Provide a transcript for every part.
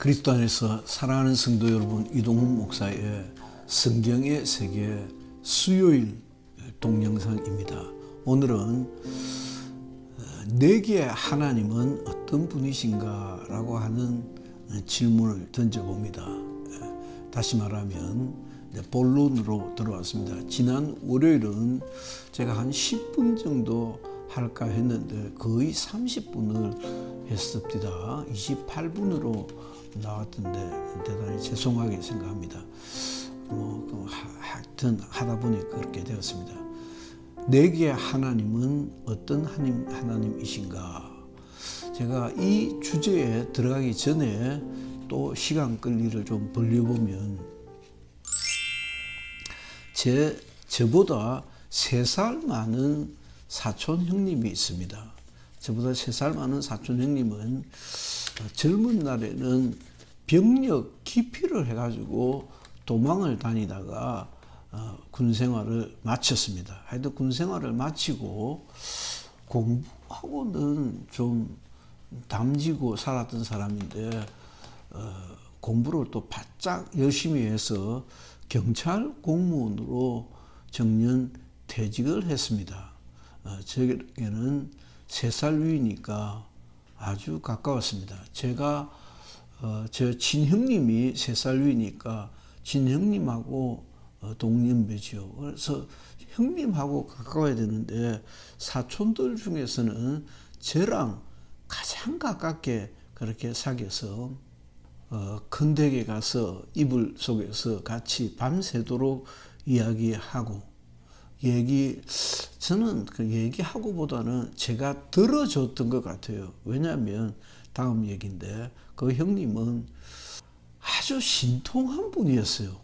그리스도 안에서 사랑하는 성도 여러분, 이동훈 목사의 성경의 세계 수요일 동영상입니다. 오늘은 내게 하나님은 어떤 분이신가 라고 하는 질문을 던져봅니다. 다시 말하면 본론으로 들어왔습니다. 지난 월요일은 제가 한 10분 정도 할까 했는데 거의 30분을 했습니다. 28분으로 나왔던데 대단히 죄송하게 생각합니다. 하여튼 하다 보니 그렇게 되었습니다. 내게 하나님은 어떤 하나님이신가? 제가 이 주제에 들어가기 전에 또 시간 끌기를 좀 벌려보면 저보다 3살 많은 사촌 형님이 있습니다. 저보다 3살 많은 사촌 형님은 젊은 날에는 병력 기피를 해가지고 도망을 다니다가 군 생활을 마쳤습니다. 하여튼 군 생활을 마치고 공부하고는 좀 담지고 살았던 사람인데 공부를 또 바짝 열심히 해서 경찰 공무원으로 정년 퇴직을 했습니다. 저에게는 3살 위니까 아주 가까웠습니다. 제가 저 친형님이 3살 위니까 친형님하고 동년배지요. 그래서 형님하고 가까워야 되는데 사촌들 중에서는 저랑 가장 가깝게 그렇게 사귀어서 큰 댁에 가서 이불 속에서 같이 밤새도록 이야기하고 저는 그 얘기하고보다는 제가 들어줬던 것 같아요. 왜냐하면 다음 얘기인데 그 형님은 아주 신통한 분이었어요.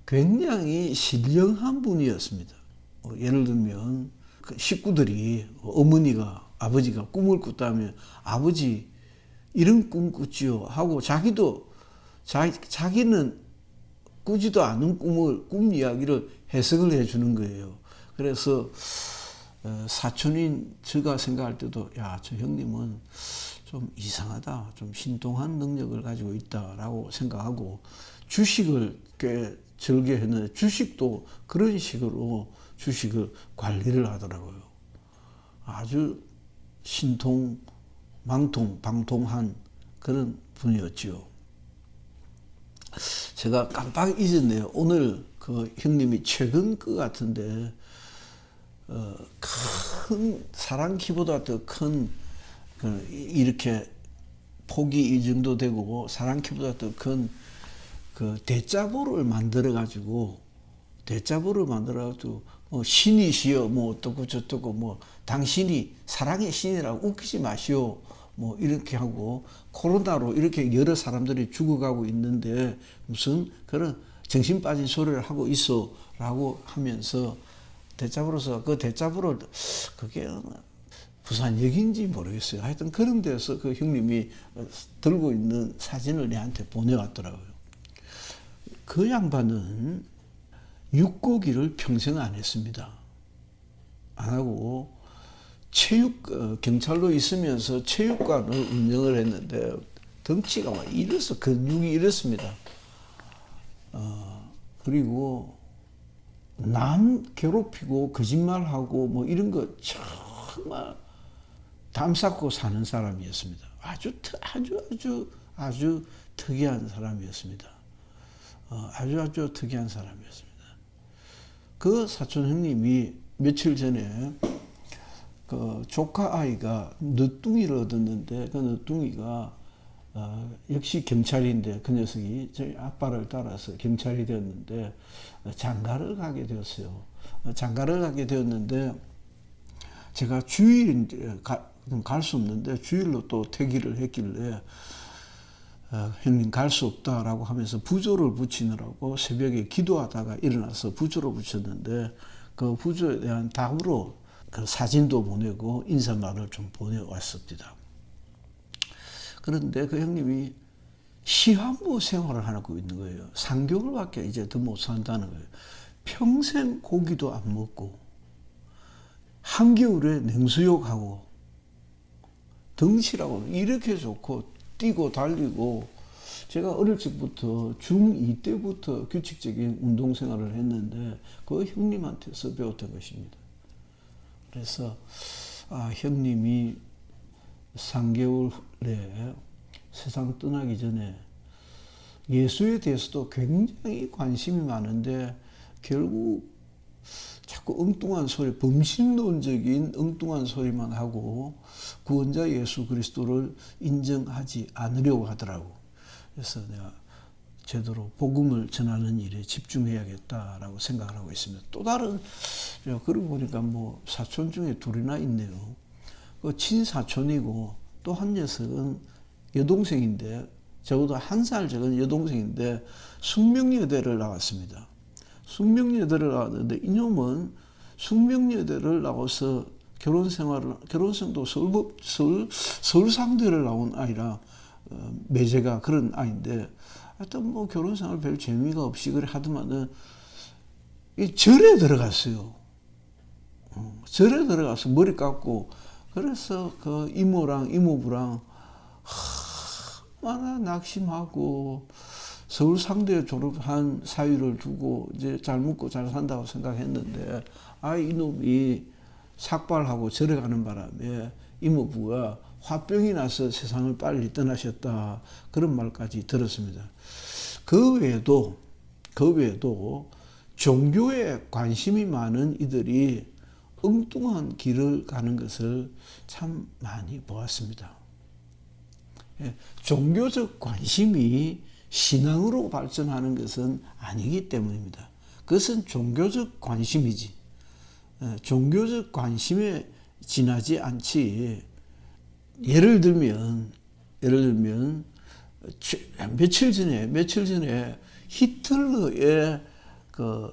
굉장히 신령한 분이었습니다. 예를 들면 그 식구들이 어머니가 아버지가 꿈을 꿨다면 아버지 이런 꿈 꿨지요 하고 자기는 꾸지도 않은 꿈 이야기를 해석을 해주는 거예요. 그래서 사촌인 제가 생각할 때도 저 형님은 좀 이상하다, 좀 신통한 능력을 가지고 있다라고 생각하고 주식을 꽤 즐겨했는데 주식도 그런 식으로 주식을 관리를 하더라고요. 아주 방통한 그런 분이었죠. 제가 깜빡 잊었네요. 오늘 그 형님이 최근 것 같은데 큰 사람 키보다 더 큰 이렇게 폭이 이 정도 되고 사람 키보다 더 큰 그 대자보를 만들어 가지고 신이시여 뭐 어떻고 저떻고 뭐 당신이 사랑의 신이라고 웃기지 마시오 뭐 이렇게 하고 코로나로 이렇게 여러 사람들이 죽어가고 있는데 무슨 그런 정신 빠진 소리를 하고 있어 라고 하면서 대자보로서 그 대자보를 그게 부산역인지 모르겠어요. 하여튼 그런 데서 그 형님이 들고 있는 사진을 내한테 보내왔더라고요. 그 양반은 육고기를 평생 안 했습니다. 안 하고 경찰로 있으면서 체육관을 운영을 했는데 덩치가 막 근육이 이렇습니다. 그리고 남 괴롭히고 거짓말하고 뭐 이런 거 정말 담 쌓고 사는 사람이었습니다. 아주 특이한 사람이었습니다. 아주 특이한 사람이었습니다. 그 사촌 형님이 며칠 전에 그 조카 아이가 늦둥이를 얻었는데 그 늦둥이가 역시 경찰인데 그 녀석이 저희 아빠를 따라서 경찰이 되었는데 장가를 가게 되었어요. 장가를 가게 되었는데 제가 주일 갈 수 없는데 주일로 또 퇴기를 했길래 형님 갈 수 없다라고 하면서 부조를 붙이느라고 새벽에 기도하다가 일어나서 부조를 붙였는데 그 부조에 대한 답으로 그 사진도 보내고 인사말을 좀 보내왔습니다. 그런데 그 형님이 시한부 생활을 하고 있는 거예요. 상교물밖에 이제 더 못 산다는 거예요. 평생 고기도 안 먹고 한겨울에 냉수욕하고 덩치라고 이렇게 좋고 뛰고 달리고 제가 어릴 적부터 중2 때부터 규칙적인 운동 생활을 했는데 그 형님한테서 배웠던 것입니다. 그래서 형님이 3개월 내에 세상 떠나기 전에 예수에 대해서도 굉장히 관심이 많은데 결국 자꾸 엉뚱한 소리, 범신론적인 엉뚱한 소리만 하고 구원자 예수 그리스도를 인정하지 않으려고 하더라고. 그래서 내가 제대로 복음을 전하는 일에 집중해야겠다라고 생각을 하고 있습니다. 또 다른, 그러고 보니까 뭐 사촌 중에 둘이나 있네요. 그 친사촌이고 또 한 녀석은 여동생인데, 저보다 1살 적은 여동생인데 숙명여대를 나왔습니다. 숙명여대를 나왔는데 이놈은 숙명여대를 나와서 결혼생도 서울상대를 나온 아이라 매제가 그런 아이인데 하여튼 뭐 결혼생활 별 재미가 없이 그래 하더만은 이 절에 들어갔어요. 절에 들어가서 머리 깎고 그래서 그 이모랑 이모부랑 얼마나 낙심하고 서울상대 졸업한 사위를 두고 이제 잘 먹고 잘 산다고 생각했는데 이놈이 삭발하고 절에 가는 바람에 이모부가 화병이 나서 세상을 빨리 떠나셨다 그런 말까지 들었습니다. 그 외에도 종교에 관심이 많은 이들이 엉뚱한 길을 가는 것을 참 많이 보았습니다. 종교적 관심이 신앙으로 발전하는 것은 아니기 때문입니다. 그것은 종교적 관심이지. 종교적 관심에 지나지 않지. 예를 들면 며칠 전에 히틀러의 그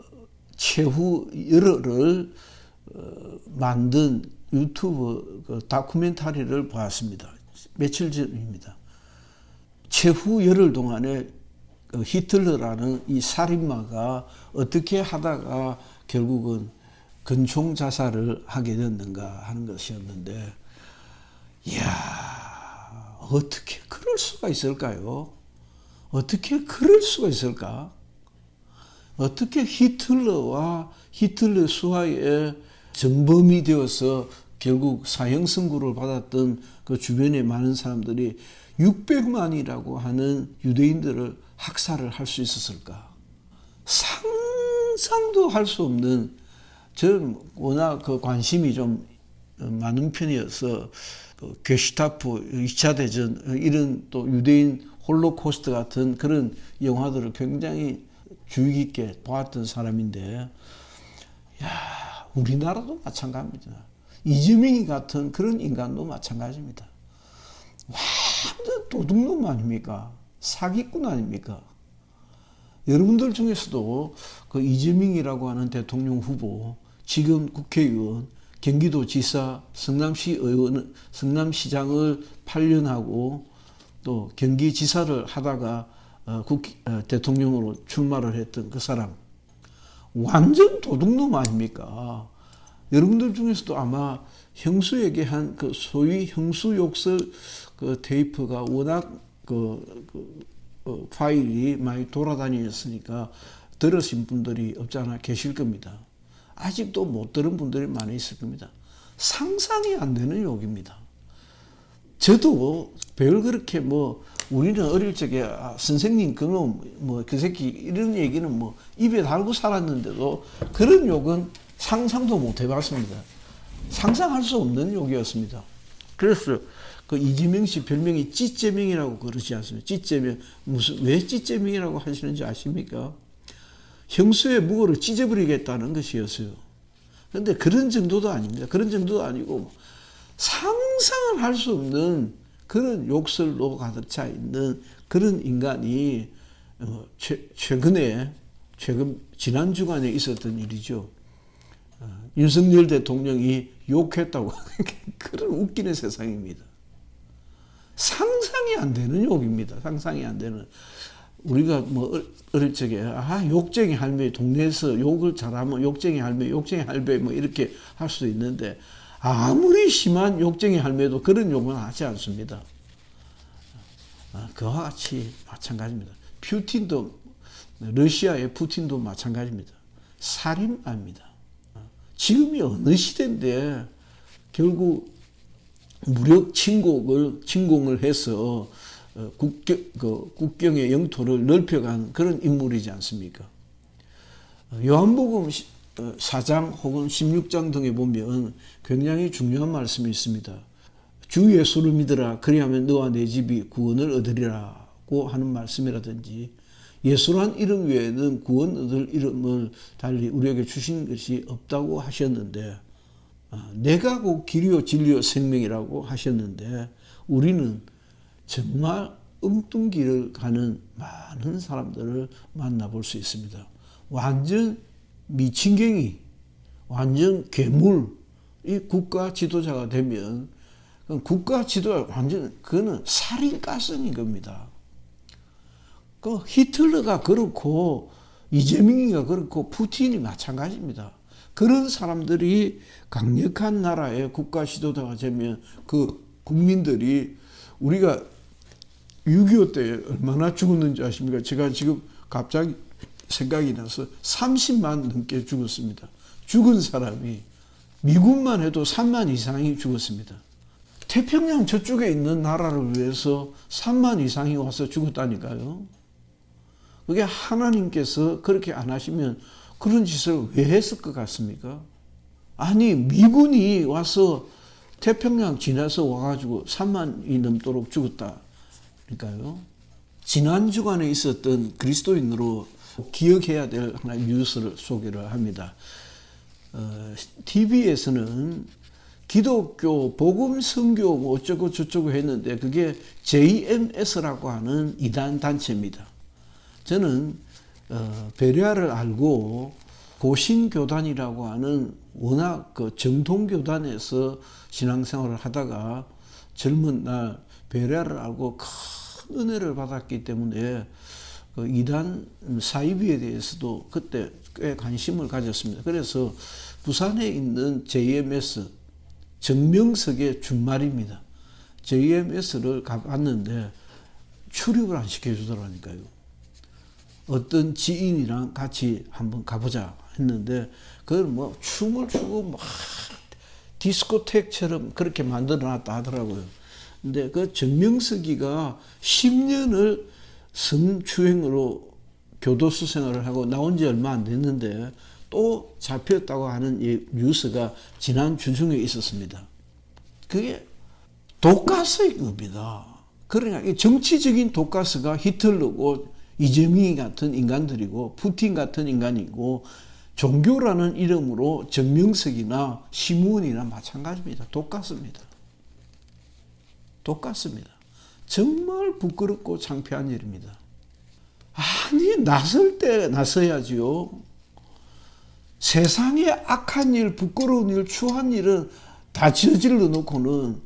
최후 열흘을 만든 유튜브 그 다큐멘터리를 보았습니다. 며칠 전입니다. 최후 열흘 동안에 히틀러라는 이 살인마가 어떻게 하다가 결국은 근총 자살을 하게 됐는가 하는 것이었는데, 이야, 어떻게 그럴 수가 있을까요? 어떻게 그럴 수가 있을까? 어떻게 히틀러와 히틀러 수하의 전범이 되어서 결국 사형 선고를 받았던 그 주변의 많은 사람들이 600만이라고 하는 유대인들을 학살을 할 수 있었을까? 상상도 할 수 없는, 저는 워낙 그 관심이 좀 많은 편이어서 게슈타포 2차 대전 이런 또 유대인 홀로코스트 같은 그런 영화들을 굉장히 주의 깊게 보았던 사람인데, 야, 우리나라도 마찬가지입니다. 이재명이 같은 그런 인간도 마찬가지입니다. 완전 도둑놈 아닙니까? 사기꾼 아닙니까? 여러분들 중에서도 그 이재명이라고 하는 대통령 후보, 지금 국회의원, 경기도지사, 성남시장을 8년 하고 또 경기지사를 하다가 대통령으로 출마를 했던 그 사람, 완전 도둑놈 아닙니까? 여러분들 중에서도 아마 형수에게 한 그 소위 형수 욕설 그 테이프가 워낙 파일이 많이 돌아다녔으니까 들으신 분들이 없지 않아 계실 겁니다. 아직도 못 들은 분들이 많이 있을 겁니다. 상상이 안 되는 욕입니다. 저도 별 그렇게 우리는 어릴 적에 선생님 그놈 그 새끼 이런 얘기는 입에 달고 살았는데도 그런 욕은 상상도 못 해봤습니다. 상상할 수 없는 욕이었습니다. 그래서 그 이재명 씨 별명이 찌재명이라고 그러지 않습니까? 찌재명. 왜 찌재명이라고 하시는지 아십니까? 형수의 무고를 찢어버리겠다는 것이었어요. 그런데 그런 정도도 아닙니다. 그런 정도도 아니고 상상을 할 수 없는 그런 욕설로 가득 차 있는 그런 인간이 지난 주간에 있었던 일이죠. 윤석열 대통령이 욕했다고 그런 웃기는 세상입니다. 상상이 안 되는 욕입니다. 상상이 안 되는. 우리가 어릴 적에 욕쟁이 할매, 동네에서 욕을 잘하면 욕쟁이 할매 이렇게 할 수도 있는데, 아무리 심한 욕쟁이 할매도 그런 욕은 하지 않습니다. 그와 같이 마찬가지입니다. 푸틴도 러시아의 푸틴도 마찬가지입니다. 살인마입니다. 지금이 어느 시대인데 결국 무력 침공을 해서 국경의 영토를 넓혀간 그런 인물이지 않습니까? 요한복음 4장 혹은 16장 등에 보면 굉장히 중요한 말씀이 있습니다. 주 예수를 믿으라 그리하면 너와 내 집이 구원을 얻으리라고 하는 말씀이라든지 예수란 이름 외에는 구원 얻을 이름을 달리 우리에게 주신 것이 없다고 하셨는데 내가 곧 길이요 진리요 생명이라고 하셨는데 우리는 정말 엉뚱길을 가는 많은 사람들을 만나볼 수 있습니다. 완전 미친갱이, 완전 괴물, 이 국가 지도자가 되면 국가 지도자 완전 그거는 살인가성인 겁니다. 그 히틀러가 그렇고 이재명이가 그렇고 푸틴이 마찬가지입니다. 그런 사람들이 강력한 나라의 국가 지도자가 되면 그 국민들이 우리가 6.25 때 얼마나 죽었는지 아십니까? 제가 지금 갑자기 생각이 나서 30만 넘게 죽었습니다. 죽은 사람이 미국만 해도 3만 이상이 죽었습니다. 태평양 저쪽에 있는 나라를 위해서 3만 이상이 와서 죽었다니까요. 그게 하나님께서 그렇게 안 하시면 그런 짓을 왜 했을 것 같습니까? 아니 미군이 와서 태평양 지나서 와가지고 3만이 넘도록 죽었다니까요. 지난 주간에 있었던 그리스도인으로 기억해야 될 하나의 뉴스를 소개를 합니다. TV에서는 기독교 복음 선교 뭐 어쩌고 저쩌고 했는데 그게 JMS라고 하는 이단 단체입니다. 저는 베레아를 알고 고신교단이라고 하는 워낙 그 정통교단에서 신앙생활을 하다가 젊은 날 베레아를 알고 큰 은혜를 받았기 때문에 그 이단 사이비에 대해서도 그때 꽤 관심을 가졌습니다. 그래서 부산에 있는 JMS 정명석의 준말입니다. JMS를 가봤는데 출입을 안 시켜주더라니까요. 어떤 지인이랑 같이 한번 가보자 했는데 그걸 뭐 춤을 추고 막 디스코텍처럼 그렇게 만들어놨다 하더라고요. 근데 그 정명석이가 10년을 성추행으로 교도소 생활을 하고 나온 지 얼마 안 됐는데 또 잡혔다고 하는 뉴스가 지난 주중에 있었습니다. 그게 독가스인 겁니다. 그러니까 정치적인 독가스가 히틀러고 이재명이 같은 인간들이고 푸틴 같은 인간이고 종교라는 이름으로 정명석이나 심우원이나 마찬가지입니다. 독가스입니다. 독가스입니다. 정말 부끄럽고 창피한 일입니다. 아니 나설 때 나서야지요. 세상에 악한 일, 부끄러운 일, 추한 일은 다 저질러 놓고는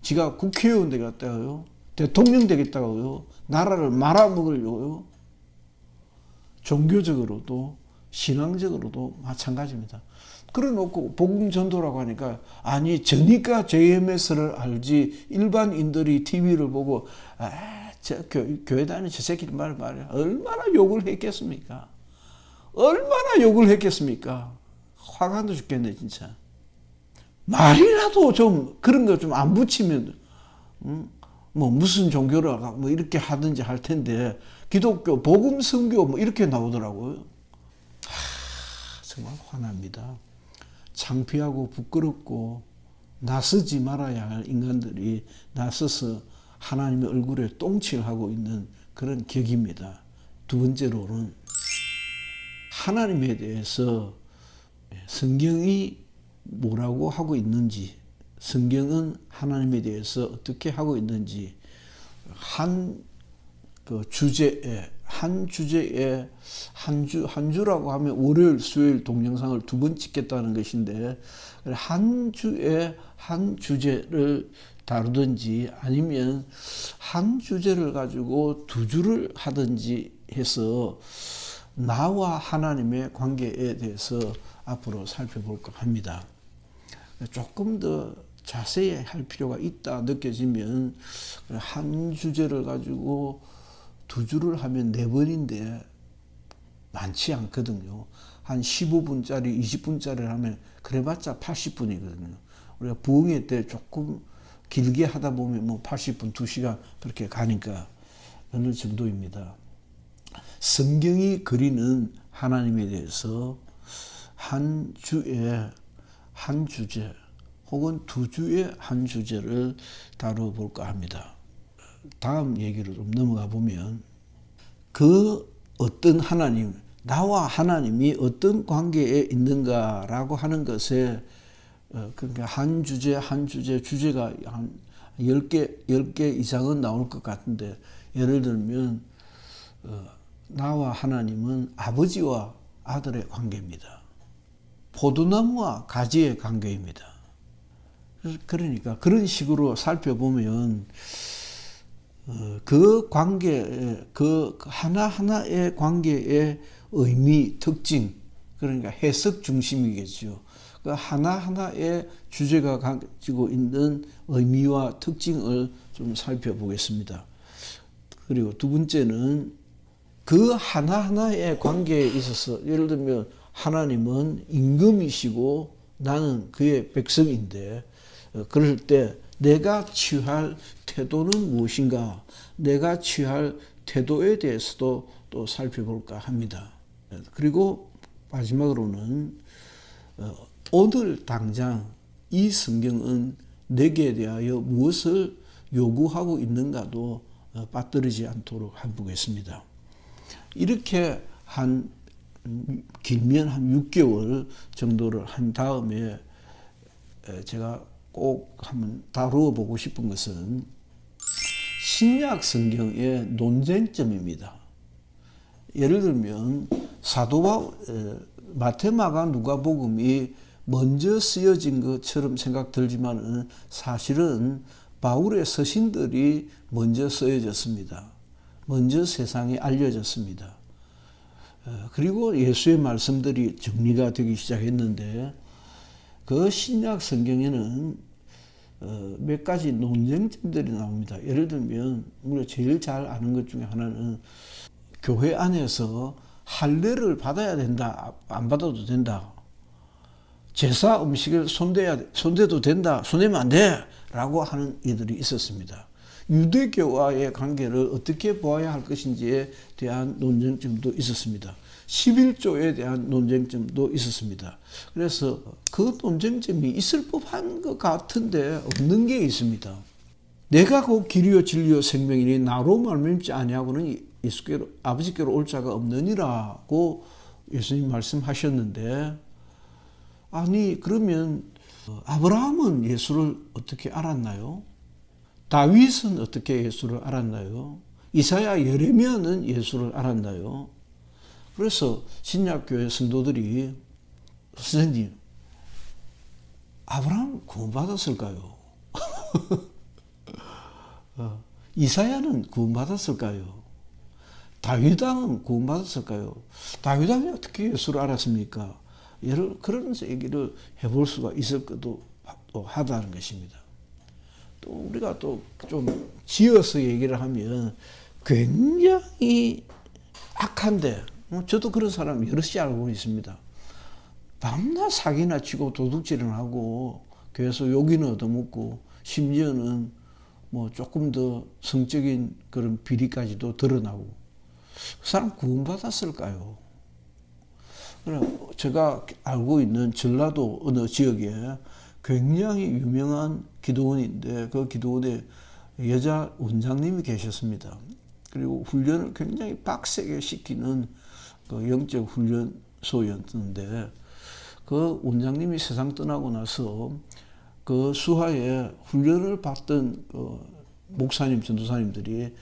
지가 국회의원 되겠다고요. 대통령 되겠다고요. 나라를 말아먹으려고요. 종교적으로도 신앙적으로도 마찬가지입니다. 그래 놓고 복음 전도라고 하니까 아니 저니까 JMS를 알지 일반인들이 TV를 보고 저 교회 다니는 저 새끼들 말이야 얼마나 욕을 했겠습니까? 얼마나 욕을 했겠습니까? 화가 나 죽겠네 진짜. 말이라도 좀 그런 거 좀 안 붙이면 뭐 무슨 종교라 뭐 이렇게 하든지 할 텐데 기독교 복음 선교 뭐 이렇게 나오더라고요. 정말 화납니다. 창피하고 부끄럽고 나서지 말아야 할 인간들이 나서서 하나님의 얼굴에 똥칠하고 있는 그런 격입니다. 두 번째로는 하나님에 대해서 성경이 뭐라고 하고 있는지, 성경은 하나님에 대해서 어떻게 하고 있는지 한 주제에 한 주라고 하면 월요일, 수요일 동영상을 2번 찍겠다는 것인데 한 주에 한 주제를 다루든지 아니면 한 주제를 가지고 2주를 하든지 해서 나와 하나님의 관계에 대해서 앞으로 살펴볼까 합니다. 조금 더 자세히 할 필요가 있다 느껴지면 한 주제를 가지고 2주를 하면 4번인데 많지 않거든요. 한 15분짜리, 20분짜리를 하면 그래봤자 80분이거든요. 우리가 부흥회 때 조금 길게 하다 보면 뭐 80분, 2시간 그렇게 가니까 어느 정도입니다. 성경이 그리는 하나님에 대해서 한 주에 한 주제 혹은 2주에 한 주제를 다뤄볼까 합니다. 다음 얘기로 좀 넘어가 보면 그 어떤 하나님, 나와 하나님이 어떤 관계에 있는가라고 하는 것에 그러니까 한 주제 한 주제 주제가 한 10개 이상은 나올 것 같은데 예를 들면 나와 하나님은 아버지와 아들의 관계입니다. 포도나무와 가지의 관계입니다. 그러니까 그런 식으로 살펴보면 그 관계, 그 하나하나의 관계의 의미, 특징, 그러니까 해석 중심이겠죠. 그 하나하나의 주제가 가지고 있는 의미와 특징을 좀 살펴보겠습니다. 그리고 두 번째는 그 하나하나의 관계에 있어서 예를 들면 하나님은 임금이시고 나는 그의 백성인데 그럴 때 내가 취할 태도는 무엇인가? 내가 취할 태도에 대해서도 또 살펴볼까 합니다. 그리고 마지막으로는 오늘 당장 이 성경은 내게 대하여 무엇을 요구하고 있는가도 빠뜨리지 않도록 해보겠습니다. 이렇게 길면 한 6개월 정도를 한 다음에 제가 꼭 한번 다루어 보고 싶은 것은 신약 성경의 논쟁점입니다. 예를 들면 사도와 마태, 마가, 누가복음이 먼저 쓰여진 것처럼 생각 들지만은 사실은 바울의 서신들이 먼저 쓰여졌습니다. 먼저 세상에 알려졌습니다. 그리고 예수의 말씀들이 정리가 되기 시작했는데 그 신약 성경에는 몇 가지 논쟁점들이 나옵니다. 예를 들면 우리가 제일 잘 아는 것 중에 하나는 교회 안에서 할례를 받아야 된다, 안 받아도 된다. 제사 음식을 손대도 된다, 손대면 안 돼! 라고 하는 이들이 있었습니다. 유대교와의 관계를 어떻게 보아야 할 것인지에 대한 논쟁점도 있었습니다. 11조에 대한 논쟁점도 있었습니다. 그래서 그 논쟁점이 있을 법한 것 같은데 없는 게 있습니다. 내가 곧 길이요 진리요 생명이니 나로 말미암지 아니하고는 예수께로 아버지께로 올 자가 없느니라고 예수님 말씀하셨는데 아니 그러면 아브라함은 예수를 어떻게 알았나요? 다윗은 어떻게 예수를 알았나요? 이사야 예레미야는 예수를 알았나요? 그래서 신약교회 성도들이 선생님 아브라함 구원받았을까요? 이사야는 구원받았을까요? 다윗왕은 구원받았을까요? 다윗왕이 어떻게 예수를 알았습니까? 그런 얘기를 해볼 수가 있을 것도 하다는 것입니다. 또 우리가 또 좀 지어서 얘기를 하면 굉장히 악한데 저도 그런 사람 여럿이 알고 있습니다. 밤낮 사기나 치고 도둑질을 하고 교회에서 욕이나 얻어먹고 심지어는 뭐 조금 더 성적인 그런 비리까지도 드러나고 그 사람 구원받았을까요? 제가 알고 있는 전라도 어느 지역에 굉장히 유명한 기도원인데 그 기도원에 여자 원장님이 계셨습니다. 그리고 훈련을 굉장히 빡세게 시키는 그 영적 훈련소였는데 그 원장님이 세상 떠나고 나서 그 수하에 훈련을 받던 그 목사님, 전도사님들이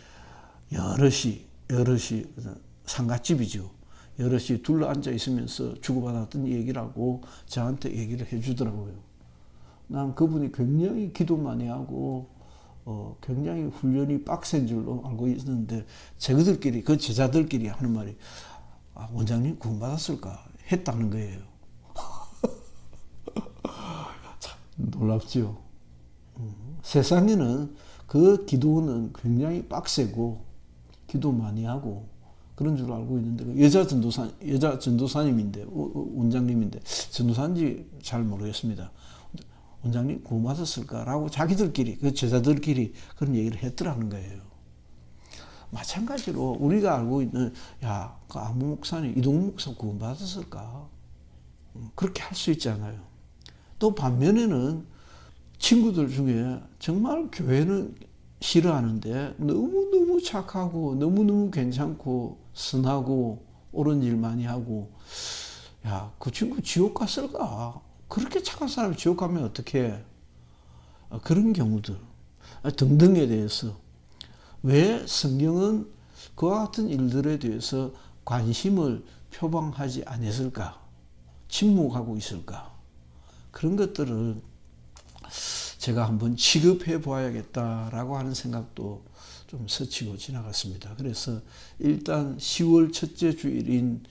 여럿이 상갓집이죠. 여럿이 둘러앉아 있으면서 주고받았던 얘기라고 저한테 얘기를 해주더라고요. 난 그분이 굉장히 기도 많이 하고 굉장히 훈련이 빡센 줄로 알고 있었는데 그 제자들끼리 하는 말이 원장님 구원받았을까 했다는 거예요. 참 놀랍죠. 세상에는 그 기도는 굉장히 빡세고 기도 많이 하고 그런 줄 알고 있는데 여자 전도사님인데 원장님인데 전도사인지 잘 모르겠습니다. 원장님 구원 받았을까라고 자기들끼리 그 제자들끼리 그런 얘기를 했더라는 거예요. 마찬가지로 우리가 알고 있는 그 아무 목사님 이동욱 목사 구원 받았을까? 그렇게 할 수 있잖아요. 또 반면에는 친구들 중에 정말 교회는 싫어하는데 너무너무 착하고 너무너무 괜찮고 선하고 옳은 일 많이 하고 그 친구 지옥 갔을까? 그렇게 착한 사람이 지옥 가면 어떡해? 그런 경우들 등등에 대해서 왜 성경은 그와 같은 일들에 대해서 관심을 표방하지 않았을까? 침묵하고 있을까? 그런 것들을 제가 한번 취급해 보아야겠다라고 하는 생각도 좀 스치고 지나갔습니다. 그래서 일단 10월 첫째 주일인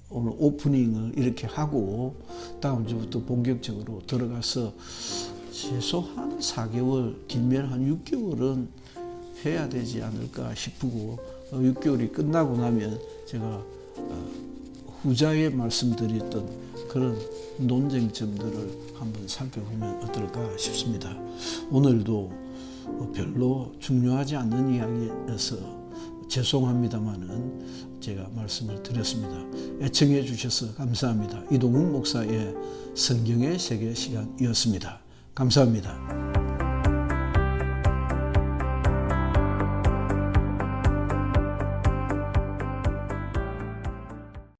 오늘 오프닝을 이렇게 하고 다음 주부터 본격적으로 들어가서 최소한 4개월, 길면 한 6개월은 해야 되지 않을까 싶고 6개월이 끝나고 나면 제가 후자에 말씀드렸던 그런 논쟁점들을 한번 살펴보면 어떨까 싶습니다. 오늘도 별로 중요하지 않는 이야기여서 죄송합니다마는 제가 말씀을 드렸습니다. 애청해 주셔서 감사합니다. 이동욱 목사의 성경의 세계 시간이었습니다. 감사합니다.